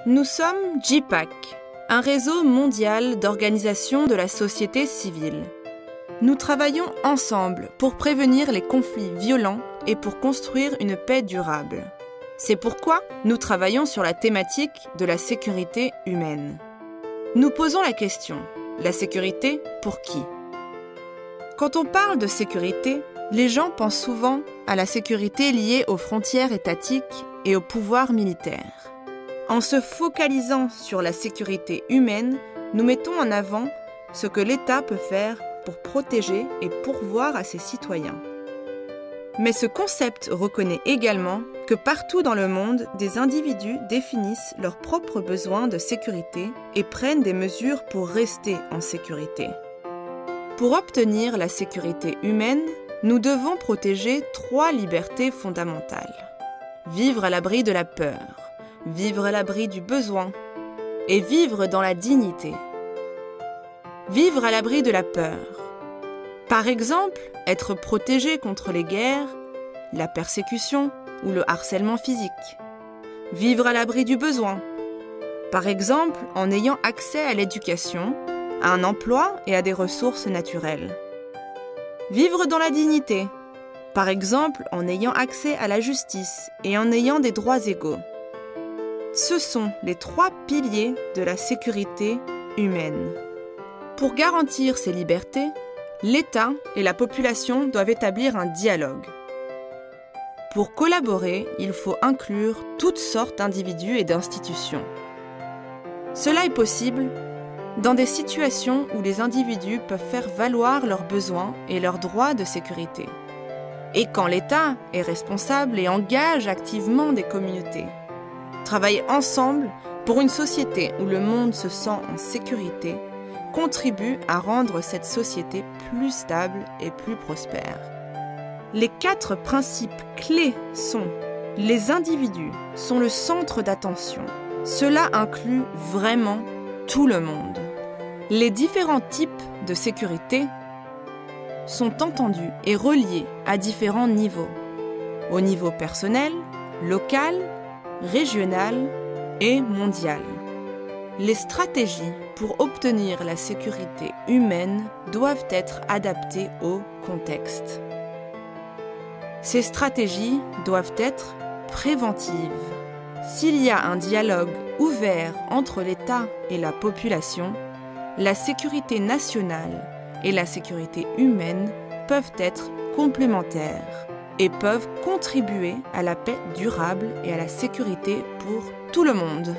Nous sommes JPAC, un réseau mondial d'organisations de la société civile. Nous travaillons ensemble pour prévenir les conflits violents et pour construire une paix durable. C'est pourquoi nous travaillons sur la thématique de la sécurité humaine. Nous posons la question, la sécurité pour qui? Quand on parle de sécurité, les gens pensent souvent à la sécurité liée aux frontières étatiques et au pouvoir militaire. En se focalisant sur la sécurité humaine, nous mettons en avant ce que l'État peut faire pour protéger et pourvoir à ses citoyens. Mais ce concept reconnaît également que partout dans le monde, des individus définissent leurs propres besoins de sécurité et prennent des mesures pour rester en sécurité. Pour obtenir la sécurité humaine, nous devons protéger 3 libertés fondamentales. Vivre à l'abri de la peur, vivre à l'abri du besoin et vivre dans la dignité. Vivre à l'abri de la peur. Par exemple, être protégé contre les guerres, la persécution ou le harcèlement physique. Vivre à l'abri du besoin. Par exemple, en ayant accès à l'éducation, à un emploi et à des ressources naturelles. Vivre dans la dignité. Par exemple, en ayant accès à la justice et en ayant des droits égaux. Ce sont les 3 piliers de la sécurité humaine. Pour garantir ces libertés, l'État et la population doivent établir un dialogue. Pour collaborer, il faut inclure toutes sortes d'individus et d'institutions. Cela est possible dans des situations où les individus peuvent faire valoir leurs besoins et leurs droits de sécurité. Et quand l'État est responsable et engage activement des communautés. Travailler ensemble pour une société où le monde se sent en sécurité contribue à rendre cette société plus stable et plus prospère. Les 4 principes clés sont: les individus sont le centre d'attention. Cela inclut vraiment tout le monde. Les différents types de sécurité sont entendus et reliés à différents niveaux. Au niveau personnel, local, régional et mondial. Les stratégies pour obtenir la sécurité humaine doivent être adaptées au contexte. Ces stratégies doivent être préventives. S'il y a un dialogue ouvert entre l'État et la population, la sécurité nationale et la sécurité humaine peuvent être complémentaires et peuvent contribuer à la paix durable et à la sécurité pour tout le monde.